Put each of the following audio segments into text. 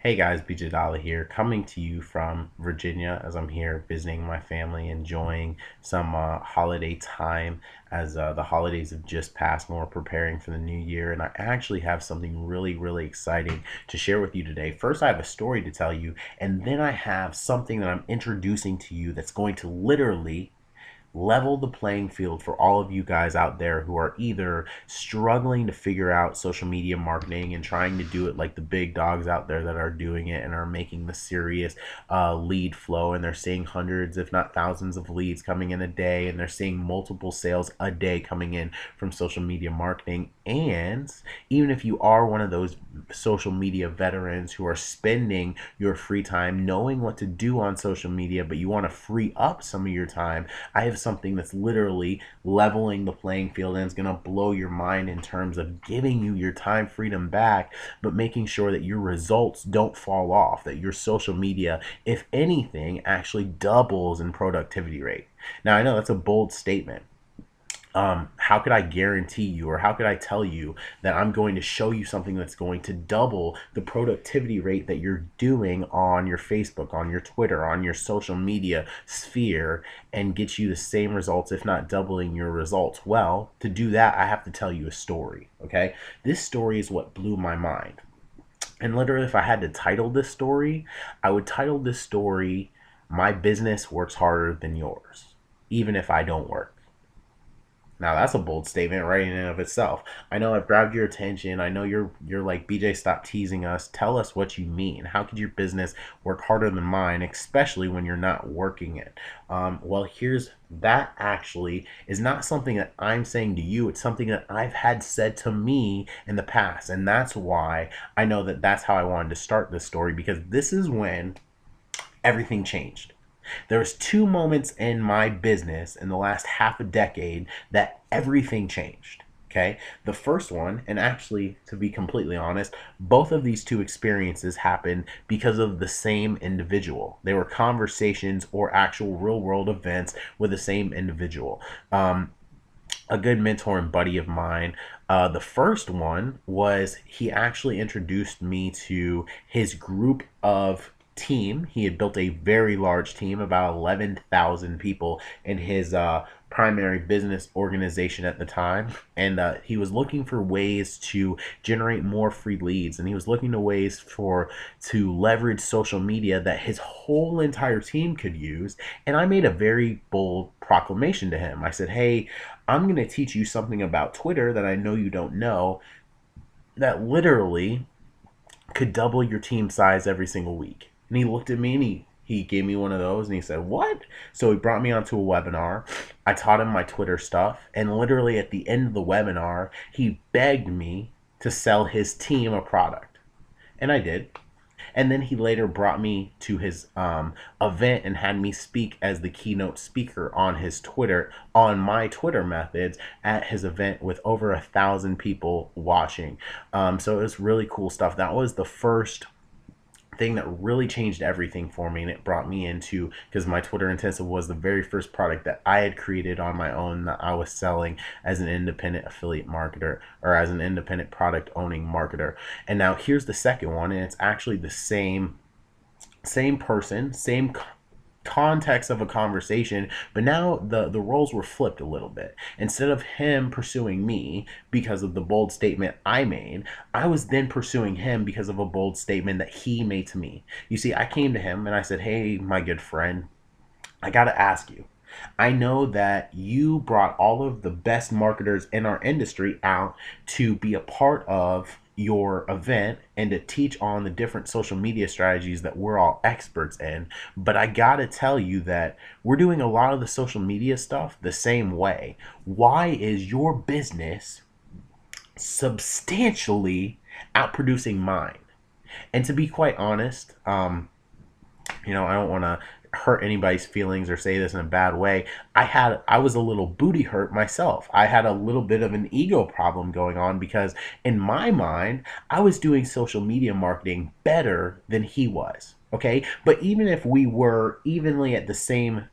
Hey guys, BJ Dollar here, coming to you from Virginia as I'm here visiting my family, enjoying some holiday time as the holidays have just passed and we're preparing for the new year. And I actually have something really exciting to share with you today. First, I have a story to tell you, and then I have something that I'm introducing to you that's going to literally level the playing field for all of you guys out there who are either struggling to figure out social media marketing and trying to do it like the big dogs out there that are doing it and are making the serious lead flow, and they're seeing hundreds if not thousands of leads coming in a day, and they're seeing multiple sales a day coming in from social media marketing. And even if you are one of those social media veterans who are spending your free time knowing what to do on social media, but you want to free up some of your time, I have something that's literally leveling the playing field and it's going to blow your mind in terms of giving you your time freedom back, but making sure that your results don't fall off, that your social media, if anything, actually doubles in productivity rate. Now, I know that's a bold statement. How could I guarantee you, or how could I tell you that I'm going to show you something that's going to double the productivity rate that you're doing on your Facebook, on your Twitter, on your social media sphere, and get you the same results, if not doubling your results? Well, to do that, I have to tell you a story, okay? This story is what blew my mind. And literally, if I had to title this story, I would title this story, My Business Works Harder Than Yours, Even If I Don't Work. Now that's a bold statement right in and of itself. I know I've grabbed your attention. I know you're like, BJ, stop teasing us. Tell us what you mean. How could your business work harder than mine, especially when you're not working it? Well, here's that actually is not something that I'm saying to you. It's something that I've had said to me in the past, and that's why I know that that's how I wanted to start this story, because this is when everything changed. There was two moments in my business in the last half a decade that everything changed. Okay. The first one, and actually, to be completely honest, both of these two experiences happened because of the same individual. They were conversations or actual real world events with the same individual. A good mentor and buddy of mine. The first one was he actually introduced me to his group of team. He had built a very large team, about 11,000 people in his primary business organization at the time. And he was looking for ways to generate more free leads. And he was looking to ways to leverage social media that his whole entire team could use. And I made a very bold proclamation to him. I said, hey, I'm going to teach you something about Twitter that I know you don't know, that literally could double your team size every single week. And he looked at me and he gave me one of those and he said, what? So he brought me onto a webinar. I taught him my Twitter stuff. And literally at the end of the webinar, he begged me to sell his team a product. And I did. And then he later brought me to his event and had me speak as the keynote speaker on his Twitter, on my Twitter methods at his event with over 1,000 people watching. So it was really cool stuff. That was the first thing that really changed everything for me, and it brought me into, because my Twitter intensive was the very first product that I had created on my own that I was selling as an independent affiliate marketer, or as an independent product owning marketer. And now here's the second one, and it's actually the same person, same context of a conversation, but now the roles were flipped a little bit. Instead of him pursuing me because of the bold statement I made, I was then pursuing him because of a bold statement that he made to me. You see, I came to him and I said, hey, my good friend, I got to ask you, I know that you brought all of the best marketers in our industry out to be a part of your event and to teach on the different social media strategies that we're all experts in. But I gotta tell you that we're doing a lot of the social media stuff the same way. Why is your business substantially outproducing mine? And to be quite honest, I don't want to hurt anybody's feelings or say this in a bad way. I was a little booty hurt myself. I had a little bit of an ego problem going on, because in my mind, I was doing social media marketing better than he was. Okay, but even if we were evenly at the same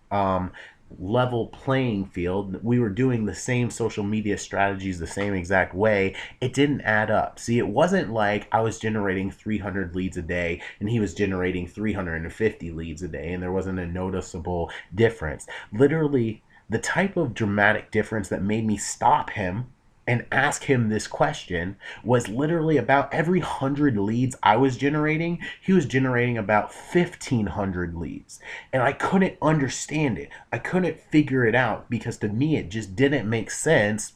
level playing field. We were doing the same social media strategies the same exact way. It didn't add up. See, it wasn't like I was generating 300 leads a day and he was generating 350 leads a day and there wasn't a noticeable difference. Literally, the type of dramatic difference that made me stop him and ask him this question was literally about every 100 leads I was generating, he was generating about 1,500 leads. And I couldn't understand it. I couldn't figure it out because to me it just didn't make sense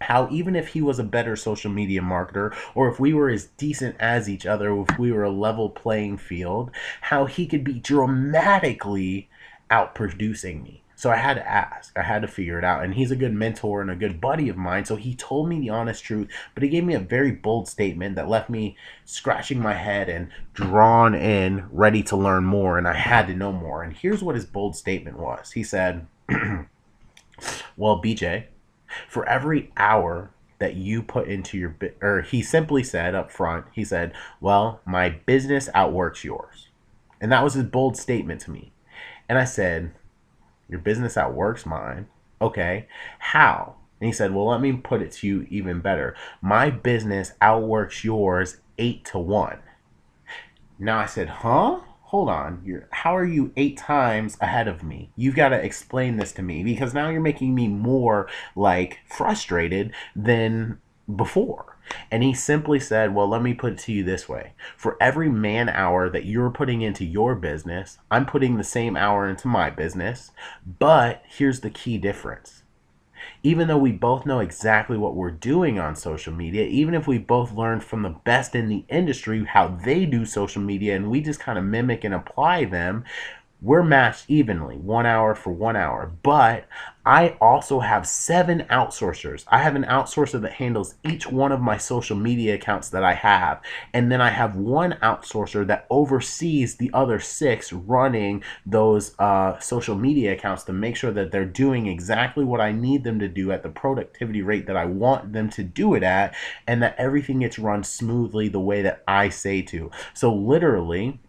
how even if he was a better social media marketer or if we were as decent as each other, if we were a level playing field, how he could be dramatically outproducing me. So I had to ask, I had to figure it out. And he's a good mentor and a good buddy of mine. So he told me the honest truth, but he gave me a very bold statement that left me scratching my head and drawn in, ready to learn more. And I had to know more. And here's what his bold statement was. He said, well, BJ, for every hour that you put into your or he simply said up front, he said, well, my business outworks yours. And that was his bold statement to me. And I said, your business outworks mine? Okay. How? And he said, well, let me put it to you even better. My business outworks yours 8 to 1. Now I said, huh? Hold on. How are you 8 times ahead of me? You've got to explain this to me because now you're making me more like frustrated than before. And he simply said, well, let me put it to you this way. For every man hour that you're putting into your business, I'm putting the same hour into my business. But here's the key difference. Even though we both know exactly what we're doing on social media, even if we both learned from the best in the industry how they do social media and we just kind of mimic and apply them, we're matched evenly, 1 hour for 1 hour. But I also have 7 outsourcers. I have an outsourcer that handles each one of my social media accounts that I have. And then I have one outsourcer that oversees the other 6 running those social media accounts to make sure that they're doing exactly what I need them to do at the productivity rate that I want them to do it at, and that everything gets run smoothly the way that I say to. So literally,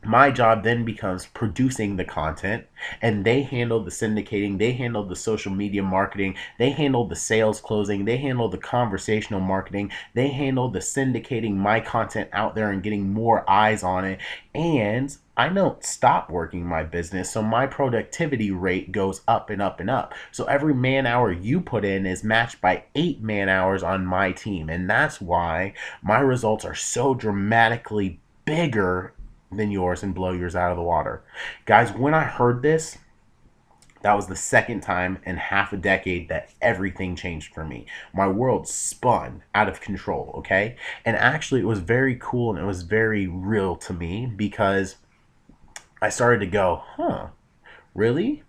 my job then becomes producing the content, and they handle the syndicating, they handle the social media marketing, they handle the sales closing, they handle the conversational marketing, they handle the syndicating my content out there and getting more eyes on it. And I don't stop working my business, so my productivity rate goes up and up and up. So every man hour you put in is matched by 8 man hours on my team. And that's why my results are so dramatically bigger than yours and blow yours out of the water. Guys, when I heard this, that was the second time in half a decade that everything changed for me. My world spun out of control, okay? And actually, it was very cool and it was very real to me because I started to go, huh, really?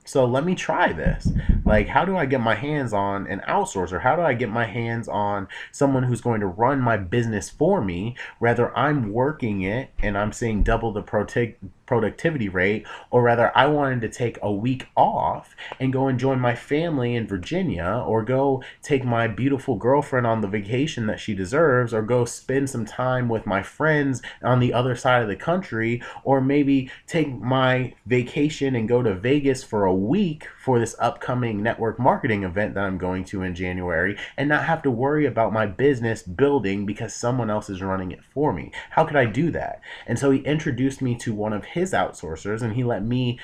So let me try this. Like, how do I get my hands on an outsourcer? How do I get my hands on someone who's going to run my business for me? Rather, I'm working it and I'm seeing double the productivity rate, or rather, I wanted to take a week off and go and join my family in Virginia, or go take my beautiful girlfriend on the vacation that she deserves, or go spend some time with my friends on the other side of the country, or maybe take my vacation and go to Vegas for a week for this upcoming network marketing event that I'm going to in January, and not have to worry about my business building because someone else is running it for me. How could I do that? And so he introduced me to one of his outsourcers, and he let me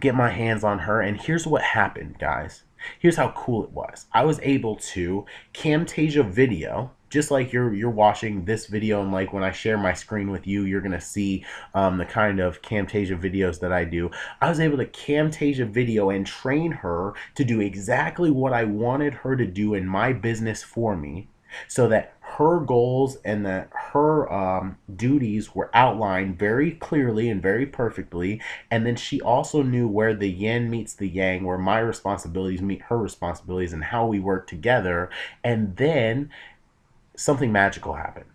get my hands on her. And here's what happened, guys. Here's how cool it was. I was able to Camtasia video, just like you're watching this video, and like when I share my screen with you, you're gonna see the kind of Camtasia videos that I do. I was able to Camtasia video and train her to do exactly what I wanted her to do in my business for me, so that her goals and that her duties were outlined very clearly and very perfectly. And then she also knew where the yin meets the yang, where my responsibilities meet her responsibilities, and how we work together. And then something magical happened.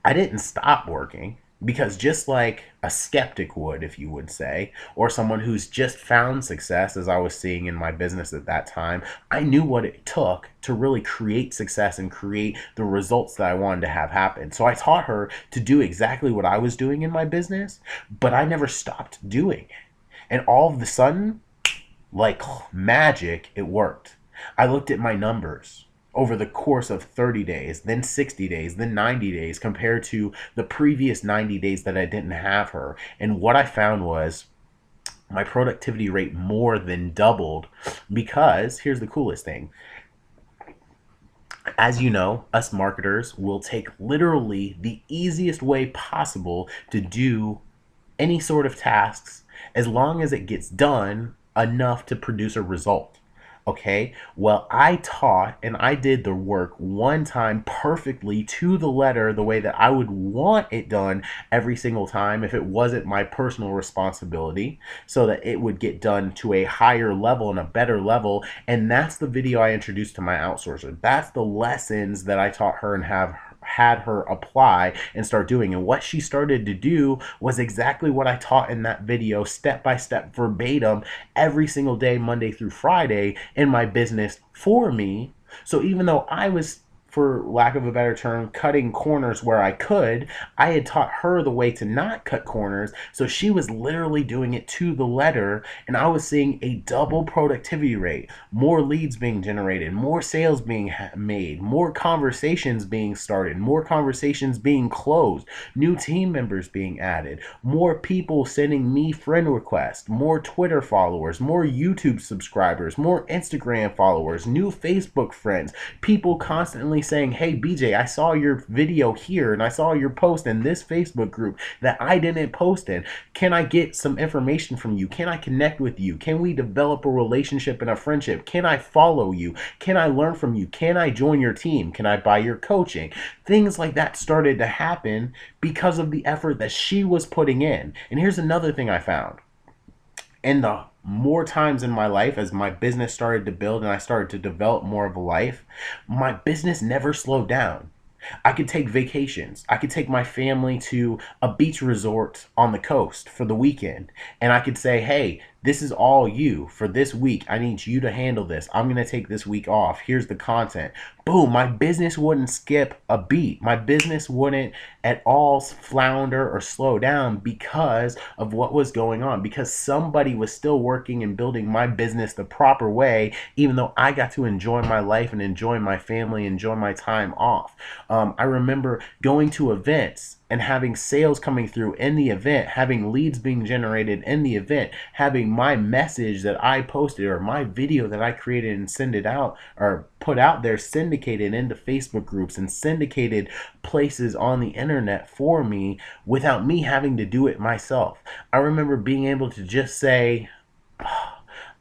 I didn't stop working, because just like a skeptic would, if you would say, or someone who's just found success, as I was seeing in my business at that time, I knew what it took to really create success and create the results that I wanted to have happen. So I taught her to do exactly what I was doing in my business, but I never stopped doing it. And all of a sudden, like magic, it worked. I looked at my numbers over the course of 30 days, then 60 days, then 90 days, compared to the previous 90 days that I didn't have her. And what I found was my productivity rate more than doubled, because here's the coolest thing. As you know, us marketers will take literally the easiest way possible to do any sort of tasks, as long as it gets done enough to produce a result. Okay, well, I taught and I did the work one time perfectly to the letter, the way that I would want it done every single time if it wasn't my personal responsibility, so that it would get done to a higher level and a better level. And that's the video I introduced to my outsourcer. That's the lessons that I taught her and have had her apply and start doing. And what she started to do was exactly what I taught in that video, step by step, verbatim, every single day, Monday through Friday, in my business for me. So even though I was, for lack of a better term, cutting corners where I could, I had taught her the way to not cut corners. So she was literally doing it to the letter, and I was seeing a double productivity rate, more leads being generated, more sales being made, more conversations being started, more conversations being closed, new team members being added, more people sending me friend requests, more Twitter followers, more YouTube subscribers, more Instagram followers, new Facebook friends, people constantly saying, hey, BJ, I saw your video here and I saw your post in this Facebook group that I didn't post in. Can I get some information from you? Can I connect with you? Can we develop a relationship and a friendship? Can I follow you? Can I learn from you? Can I join your team? Can I buy your coaching? Things like that started to happen because of the effort that she was putting in. And here's another thing I found. And the more times in my life, as my business started to build and I started to develop more of a life, my business never slowed down. I could take vacations. I could take my family to a beach resort on the coast for the weekend. And I could say, hey, this is all you for this week. I need you to handle this. I'm going to take this week off. Here's the content. Boom. My business wouldn't skip a beat. My business wouldn't at all flounder or slow down because of what was going on, because somebody was still working and building my business the proper way, even though I got to enjoy my life and enjoy my family, enjoy my time off. I remember going to events and having sales coming through in the event, having leads being generated in the event, having my message that I posted or my video that I created and send it out or put out there syndicated into Facebook groups and syndicated places on the internet for me without me having to do it myself. I remember being able to just say,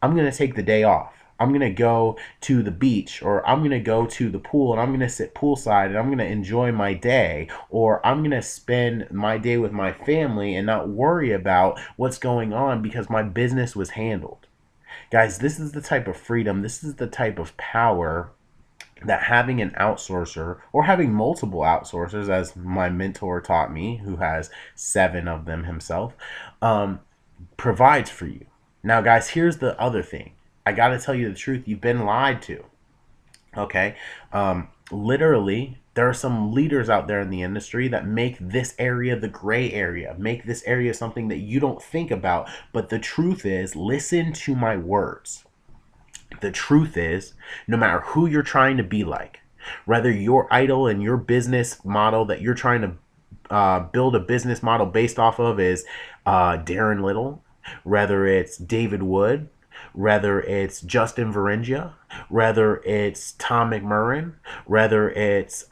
I'm going to take the day off. I'm going to go to the beach, or I'm going to go to the pool and I'm going to sit poolside and I'm going to enjoy my day, or I'm going to spend my day with my family and not worry about what's going on because my business was handled. Guys, this is the type of freedom, this is the type of power that having an outsourcer, or having multiple outsourcers, as my mentor taught me, who has 7 of them himself, provides for you. Now, guys, here's the other thing. I got to tell you the truth. You've been lied to. Okay. Literally, there are some leaders out there in the industry that make this area the gray area, make this area something that you don't think about. But the truth is, listen to my words. The truth is, no matter who you're trying to be like, whether your idol and your business model that you're trying to build a business model based off of is Darren Little, whether it's David Wood, whether it's Justin Varengia, whether it's Tom McMurrin, whether it's,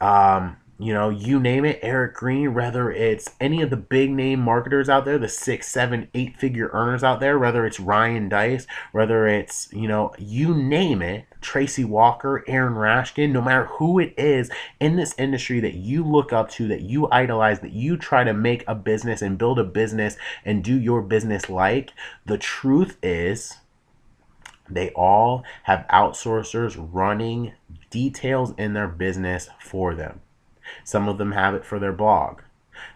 you name it, Eric Green, whether it's any of the big name marketers out there, the 6, 7, 8-figure earners out there, whether it's Ryan Dice, whether it's, you name it, Tracy Walker, Aaron Rashkin, no matter who it is in this industry that you look up to, that you idolize, that you try to make a business and build a business and do your business like, the truth is, they all have outsourcers running details in their business for them. Some of them have it for their blog.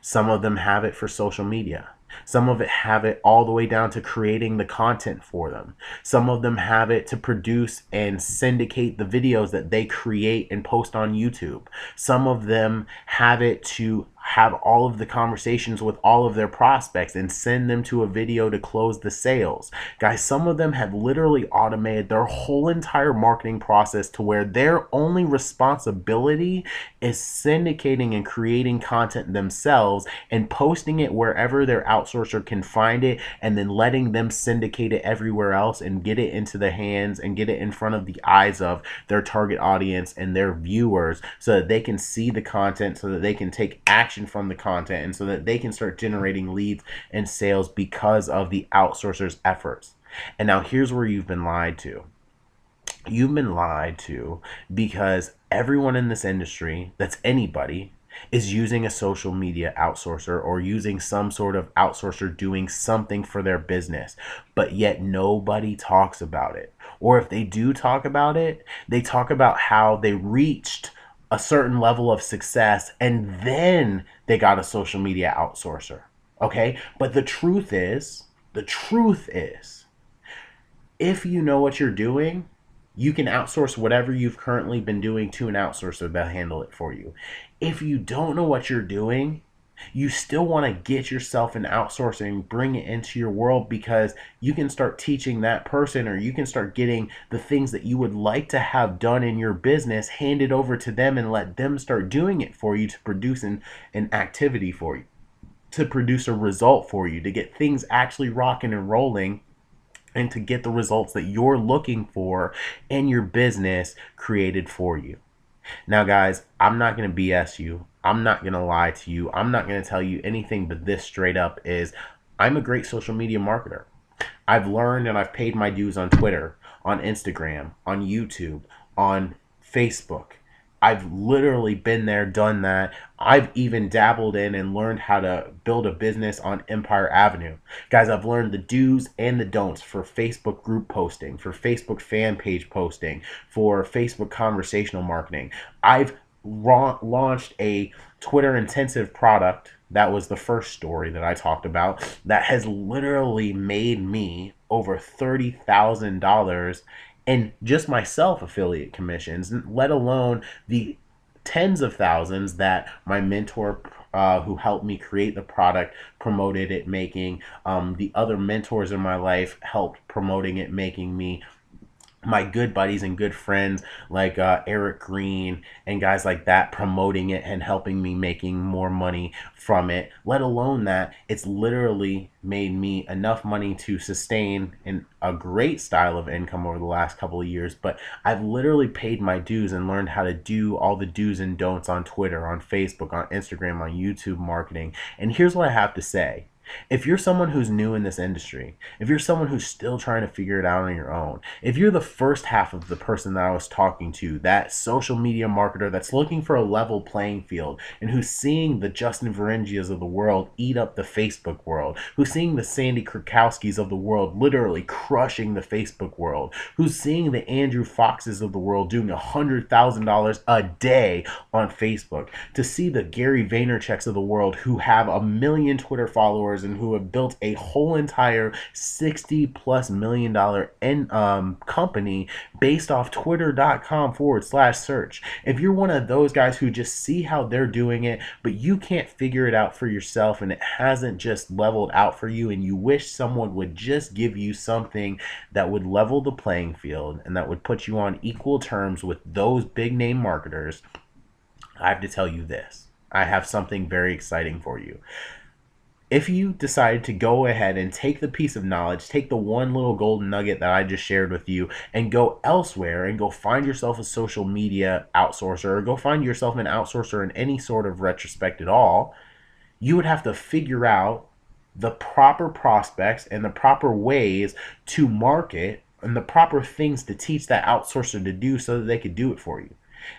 Some of them have it for social media. Some of it have it all the way down to creating the content for them. Some of them have it to produce and syndicate the videos that they create and post on YouTube. Some of them have it to have all of the conversations with all of their prospects and send them to a video to close the sales. Guys, some of them have literally automated their whole entire marketing process to where their only responsibility is syndicating and creating content themselves and posting it wherever their outsourcer can find it, and then letting them syndicate it everywhere else and get it into the hands and get it in front of the eyes of their target audience and their viewers, so that they can see the content, so that they can take action from the content, and so that they can start generating leads and sales because of the outsourcer's efforts. And now here's where you've been lied to. You've been lied to because everyone in this industry, that's anybody, is using a social media outsourcer or using some sort of outsourcer doing something for their business, but yet nobody talks about it. Or if they do talk about it, they talk about how they reached a certain level of success and then they got a social media outsourcer. Okay? But the truth is, if you know what you're doing, you can outsource whatever you've currently been doing to an outsourcer. They'll handle it for you. If you don't know what you're doing, you still want to get yourself an outsourcer and bring it into your world, because you can start teaching that person, or you can start getting the things that you would like to have done in your business handed over to them and let them start doing it for you to produce an activity for you, to produce a result for you, to get things actually rocking and rolling, and to get the results that you're looking for in your business created for you. Now, guys, I'm not going to BS you. I'm not going to lie to you. I'm not going to tell you anything but this straight up is I'm a great social media marketer. I've learned and I've paid my dues on Twitter, on Instagram, on YouTube, on Facebook. I've literally been there, done that. I've even dabbled in and learned how to build a business on Empire Avenue. Guys, I've learned the do's and the don'ts for Facebook group posting, for Facebook fan page posting, for Facebook conversational marketing. I've launched a Twitter intensive product. That was the first story that I talked about, that has literally made me over $30,000 in just myself affiliate commissions, let alone the tens of thousands that my mentor, who helped me create the product, promoted it making. The other mentors in my life helped promoting it making me. My good buddies and good friends like Eric Green and guys like that promoting it and helping me making more money from it. Let alone that it's literally made me enough money to sustain in a great style of income over the last couple of years. But I've literally paid my dues and learned how to do all the do's and don'ts on Twitter, on Facebook, on Instagram, on YouTube marketing. And here's what I have to say. If you're someone who's new in this industry, if you're someone who's still trying to figure it out on your own, if you're the first half of the person that I was talking to, that social media marketer that's looking for a level playing field and who's seeing the Justin Varengias of the world eat up the Facebook world, who's seeing the Sandy Krakowskis of the world literally crushing the Facebook world, who's seeing the Andrew Foxes of the world doing $100,000 a day on Facebook, to see the Gary Vaynerchuk's of the world who have 1 million Twitter followers and who have built a whole entire $60+ million company based off twitter.com/search. If you're one of those guys who just see how they're doing it, but you can't figure it out for yourself and it hasn't just leveled out for you, and you wish someone would just give you something that would level the playing field and that would put you on equal terms with those big name marketers, I have to tell you this. I have something very exciting for you. If you decide to go ahead and take the piece of knowledge, take the one little golden nugget that I just shared with you, and go elsewhere and go find yourself a social media outsourcer, or go find yourself an outsourcer in any sort of retrospect at all, you would have to figure out the proper prospects and the proper ways to market and the proper things to teach that outsourcer to do so that they could do it for you.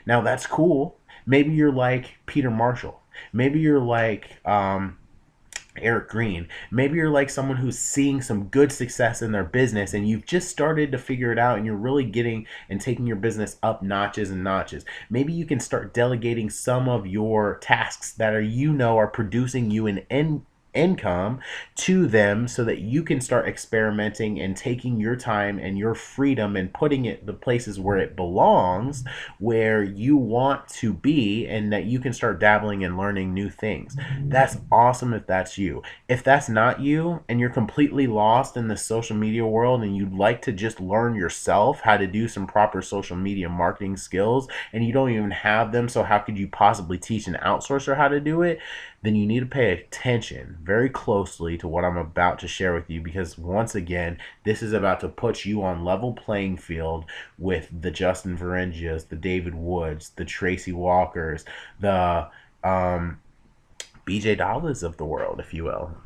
Now, that's cool. Maybe you're like Peter Marshall. Maybe you're like Eric Green. Maybe you're like someone who's seeing some good success in their business and you've just started to figure it out and you're really getting and taking your business up notches and notches. Maybe you can start delegating some of your tasks that are producing you an income to them so that you can start experimenting and taking your time and your freedom and putting it the places where it belongs, where you want to be, and that you can start dabbling and learning new things. That's awesome if that's you. If that's not you and you're completely lost in the social media world and you'd like to just learn yourself how to do some proper social media marketing skills and you don't even have them, so how could you possibly teach an outsourcer how to do it? Then you need to pay attention very closely to what I'm about to share with you, because once again, this is about to put you on level playing field with the Justin Varengias, the David Woods, the Tracy Walkers, the BJ Dollars of the world, if you will.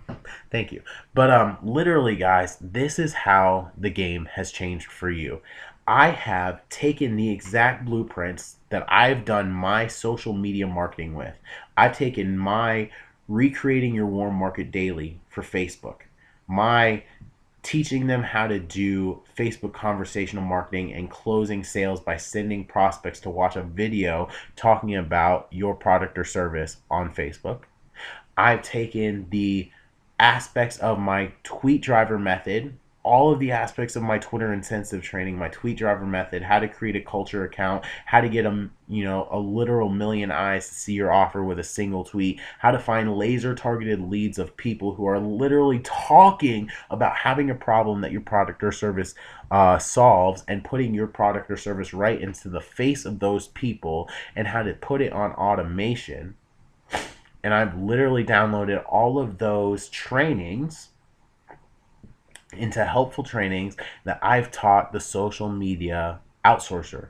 Thank you. But literally, guys, this is how the game has changed for you. I have taken the exact blueprints that I've done my social media marketing with. I've taken my recreating your warm market daily for Facebook, my teaching them how to do Facebook conversational marketing and closing sales by sending prospects to watch a video talking about your product or service on Facebook. I've taken the aspects of my tweet driver method, all of the aspects of my Twitter intensive training, my tweet driver method, how to create a culture account, how to get a literal million eyes to see your offer with a single tweet, how to find laser targeted leads of people who are literally talking about having a problem that your product or service solves, and putting your product or service right into the face of those people, and how to put it on automation. And I've literally downloaded all of those trainings into helpful trainings that I've taught the social media outsourcer,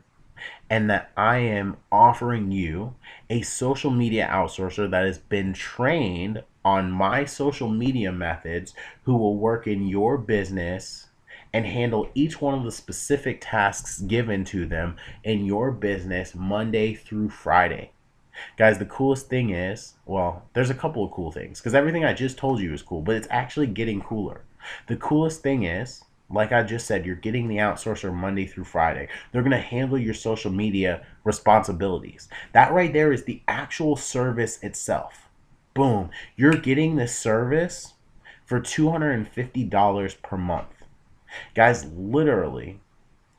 and that I am offering you a social media outsourcer that has been trained on my social media methods, who will work in your business and handle each one of the specific tasks given to them in your business Monday through Friday. Guys, the coolest thing is, well, there's a couple of cool things, because everything I just told you is cool, but it's actually getting cooler. The coolest thing is, like I just said, you're getting the outsourcer Monday through Friday. They're going to handle your social media responsibilities. That right there is the actual service itself. Boom. You're getting this service for $250 per month. Guys, literally,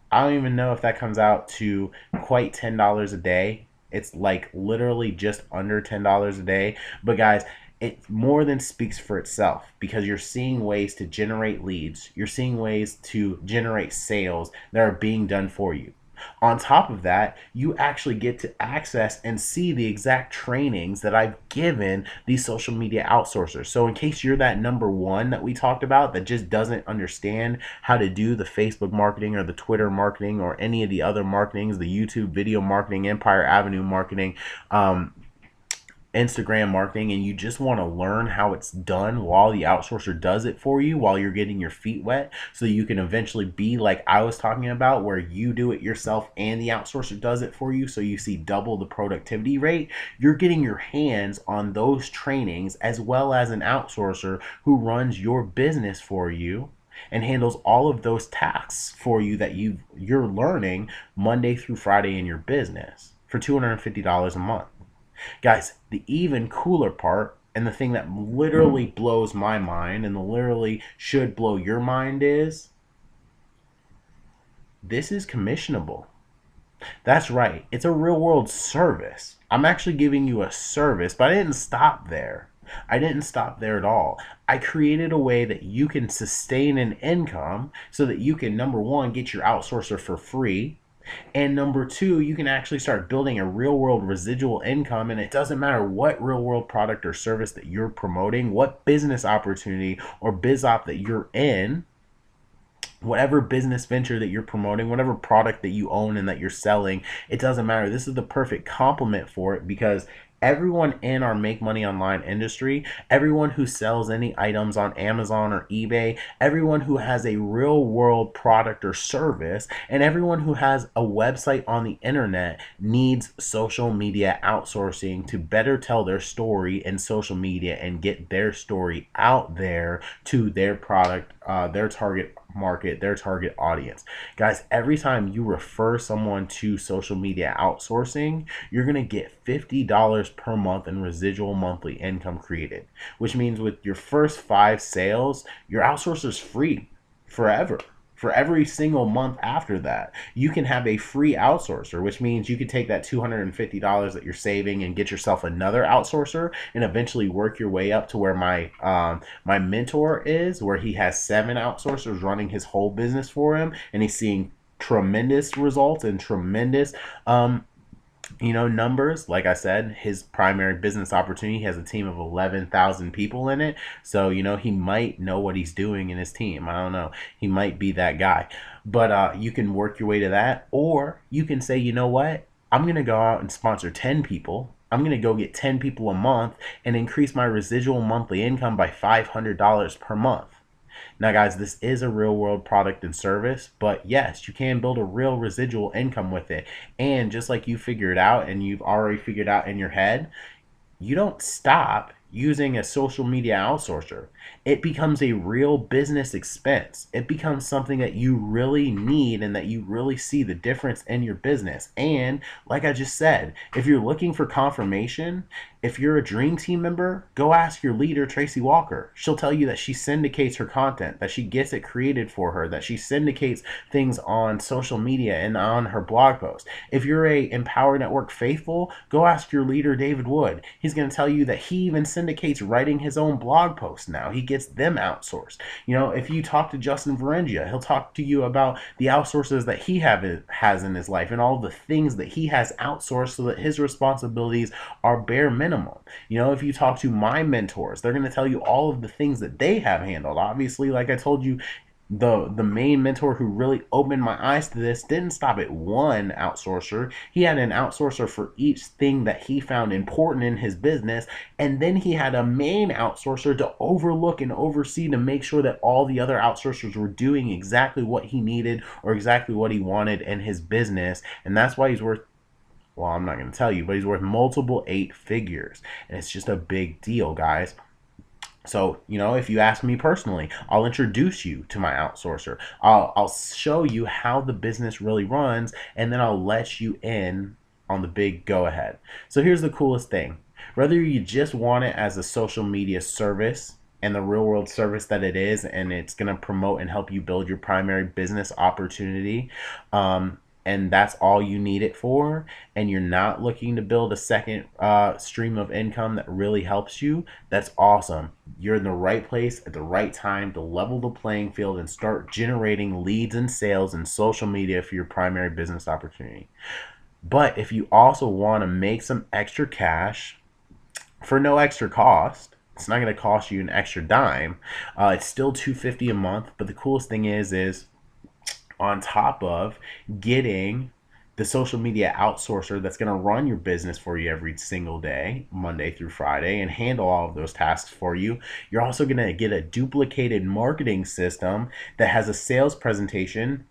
I don't even know if that comes out to quite $10 a day. It's like literally just under $10 a day. But guys, it more than speaks for itself, because you're seeing ways to generate leads. You're seeing ways to generate sales that are being done for you. On top of that, you actually get to access and see the exact trainings that I've given these social media outsourcers. So in case you're that number one that we talked about that just doesn't understand how to do the Facebook marketing or the Twitter marketing or any of the other marketings, the YouTube video marketing, Empire Avenue marketing, Instagram marketing, and you just want to learn how it's done while the outsourcer does it for you, while you're getting your feet wet, so you can eventually be like I was talking about, where you do it yourself and the outsourcer does it for you, so you see double the productivity rate. You're getting your hands on those trainings, as well as an outsourcer who runs your business for you and handles all of those tasks for you that you're learning Monday through Friday in your business for $250 a month. Guys, the even cooler part, and the thing that literally blows my mind and literally should blow your mind, is this is commissionable. That's right. It's a real world service. I'm actually giving you a service, but I didn't stop there. I didn't stop there at all. I created a way that you can sustain an income so that you can, number one, get your outsourcer for free. And number two, you can actually start building a real world residual income. And it doesn't matter what real world product or service that you're promoting, what business opportunity or biz op that you're in, whatever business venture that you're promoting, whatever product that you own and that you're selling, it doesn't matter. This is the perfect complement for it, because everyone in our make money online industry, everyone who sells any items on Amazon or eBay, everyone who has a real world product or service, and everyone who has a website on the internet needs social media outsourcing to better tell their story in social media and get their story out there to their product, their target market, their target audience. Guys, every time you refer someone to social media outsourcing, you're going to get $50 per month in residual monthly income created, which means with your first 5 sales, your outsourcer's free forever. For every single month after that, you can have a free outsourcer, which means you could take that $250 that you're saving and get yourself another outsourcer, and eventually work your way up to where my mentor is, where he has 7 outsourcers running his whole business for him, and he's seeing tremendous results and tremendous numbers. Like I said, his primary business opportunity has a team of 11,000 people in it. So, he might know what he's doing in his team. I don't know. He might be that guy. But you can work your way to that. Or you can say, you know what? I'm going to go out and sponsor 10 people. I'm going to go get 10 people a month and increase my residual monthly income by $500 per month. Now, guys, this is a real world product and service, but yes, you can build a real residual income with it. And just like you figured out and you've already figured out in your head, you don't stop using a social media outsourcer. It becomes a real business expense. It becomes something that you really need and that you really see the difference in your business. And like I just said, if you're looking for confirmation, if you're a Dream Team member, go ask your leader, Tracy Walker. She'll tell you that she syndicates her content, that she gets it created for her, that she syndicates things on social media and on her blog post. If you're a Empower Network faithful, go ask your leader, David Wood. He's going to tell you that he even syndicates writing his own blog posts now. He gets them outsourced. If you talk to Justin Varengia, he'll talk to you about the outsources that he has in his life and all the things that he has outsourced so that his responsibilities are bare minimum. If you talk to my mentors, they're going to tell you all of the things that they have handled. Obviously, like I told you, the main mentor who really opened my eyes to this didn't stop at one outsourcer. He had an outsourcer for each thing that he found important in his business, and then he had a main outsourcer to overlook and oversee to make sure that all the other outsourcers were doing exactly what he needed or exactly what he wanted in his business. And that's why he's worth, well, I'm not going to tell you, but he's worth multiple 8 figures. And it's just a big deal, guys. So, if you ask me personally, I'll introduce you to my outsourcer. I'll show you how the business really runs, and then I'll let you in on the big go ahead. So here's the coolest thing. Whether you just want it as a social media service and the real world service that it is, and it's going to promote and help you build your primary business opportunity, and that's all you need it for, and you're not looking to build a second stream of income that really helps you, that's awesome. You're in the right place at the right time to level the playing field and start generating leads and sales in social media for your primary business opportunity. But if you also want to make some extra cash for no extra cost, it's not going to cost you an extra dime. It's still $250 a month, but the coolest thing is on top of getting the social media outsourcer that's going to run your business for you every single day, Monday through Friday, and handle all of those tasks for you, you're also going to get a duplicated marketing system that has a sales presentation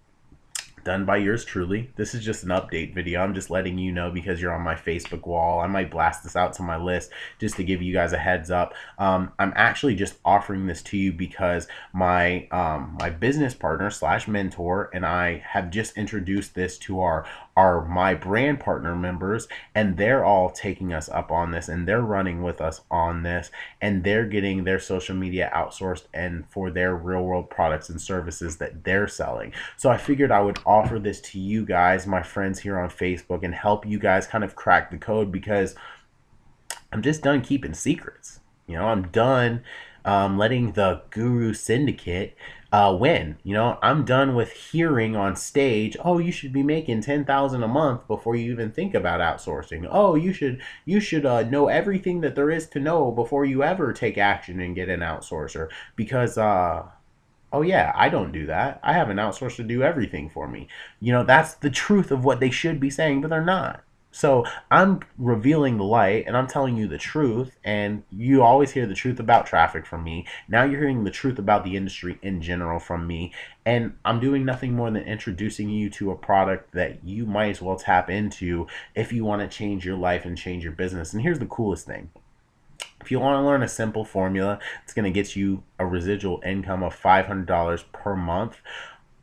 done by yours truly. This is just an update video. I'm just letting you know because you're on my Facebook wall. I might blast this out to my list just to give you guys a heads up. I'm actually just offering this to you because my business partner / mentor and I have just introduced this to our my brand partner members, and they're all taking us up on this, and they're running with us on this, and they're getting their social media outsourced and for their real world products and services that they're selling. So I figured I would offer this to you guys, my friends here on Facebook, and help you guys kind of crack the code, because I'm just done keeping secrets. I'm done letting the guru syndicate win. I'm done with hearing on stage, oh, you should be making $10,000 a month before you even think about outsourcing. Oh, you should know everything that there is to know before you ever take action and get an outsourcer, because oh yeah, I don't do that. I have an outsourcer to do everything for me. That's the truth of what they should be saying, but they're not. So I'm revealing the light and I'm telling you the truth, and you always hear the truth about traffic from me. Now you're hearing the truth about the industry in general from me, and I'm doing nothing more than introducing you to a product that you might as well tap into if you want to change your life and change your business. And here's the coolest thing. If you want to learn a simple formula, it's going to get you a residual income of $500 per month.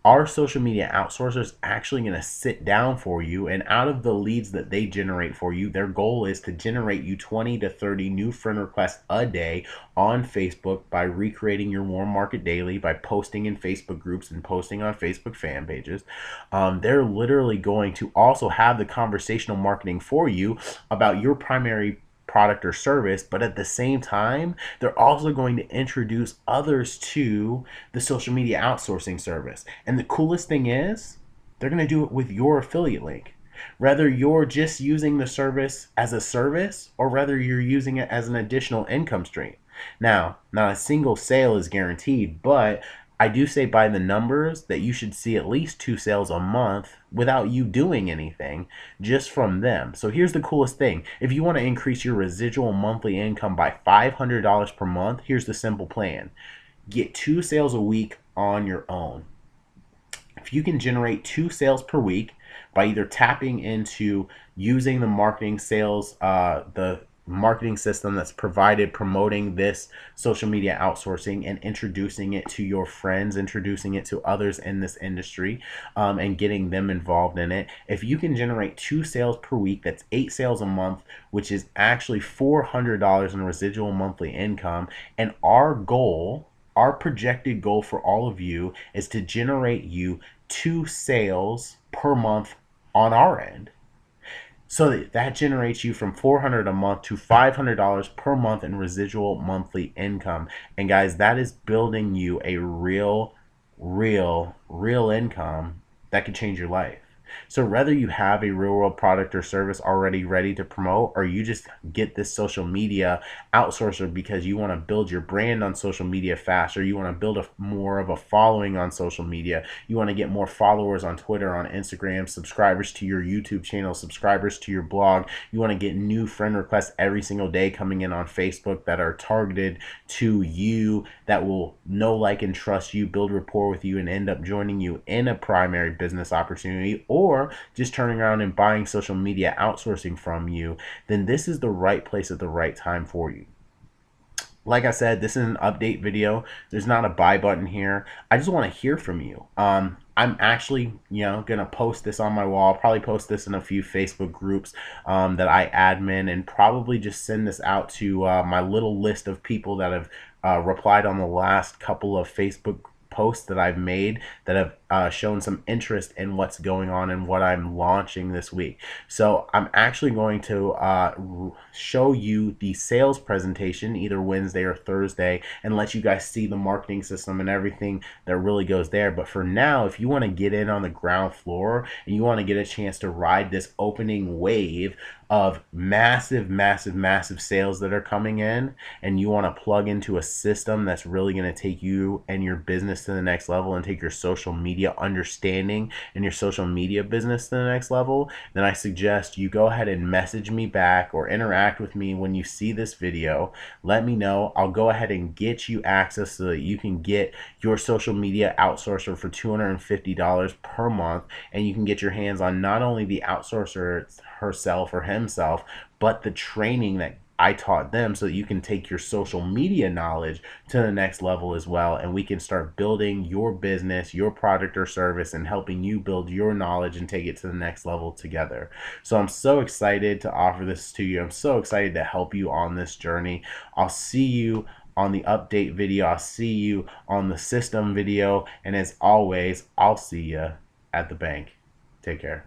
Our social media outsourcer is actually going to sit down for you, and out of the leads that they generate for you, their goal is to generate you 20 to 30 new friend requests a day on Facebook by recreating your warm market daily, by posting in Facebook groups and posting on Facebook fan pages. They're literally going to also have the conversational marketing for you about your primary product or service, but at the same time, they're also going to introduce others to the social media outsourcing service. And the coolest thing is, they're going to do it with your affiliate link. Whether you're just using the service as a service or whether you're using it as an additional income stream. Now, not a single sale is guaranteed, but I do say by the numbers that you should see at least 2 sales a month without you doing anything just from them. So here's the coolest thing. If you want to increase your residual monthly income by $500 per month, here's the simple plan. Get 2 sales a week on your own. If you can generate 2 sales per week by either tapping into using the marketing sales, the marketing system that's provided promoting this social media outsourcing and introducing it to your friends, introducing it to others in this industry, and getting them involved in it. If you can generate 2 sales per week, that's 8 sales a month, which is actually $400 in residual monthly income. And our projected goal for all of you is to generate you 2 sales per month on our end. So that generates you from 400 a month to $500 per month in residual monthly income. And guys, that is building you a real income that could change your life. So whether you have a real world product or service already ready to promote, or you just get this social media outsourcer because you want to build your brand on social media faster, you want to build more of a following on social media, you want to get more followers on Twitter, on Instagram, subscribers to your YouTube channel, subscribers to your blog, you want to get new friend requests every single day coming in on Facebook that are targeted to you, that will know, like, and trust you, build rapport with you, and end up joining you in a primary business opportunity, or just turning around and buying social media outsourcing from you, then this is the right place at the right time for you. Like I said, this is an update video. There's not a buy button here. I just want to hear from you. I'm actually, gonna post this on my wall. I'll probably post this in a few Facebook groups that I admin, and probably just send this out to my little list of people that have replied on the last couple of Facebook posts that I've made that have shown some interest in what's going on and what I'm launching this week. So I'm actually going to show you the sales presentation either Wednesday or Thursday and let you guys see the marketing system and everything that really goes there. But for now, if you want to get in on the ground floor and you want to get a chance to ride this opening wave of massive sales that are coming in, and you want to plug into a system that's really going to take you and your business to the next level and take your social media understanding and your social media business to the next level, then I suggest you go ahead and message me back or interact with me when you see this video. Let me know. I'll go ahead and get you access so that you can get your social media outsourcer for $250 per month, and you can get your hands on not only the outsourcer herself or himself, but the training that I taught them, so that you can take your social media knowledge to the next level as well, and we can start building your business, your product or service, and helping you build your knowledge and take it to the next level together. So I'm so excited to offer this to you. I'm so excited to help you on this journey. I'll see you on the update video. I'll see you on the system video, and as always, I'll see you at the bank. Take care.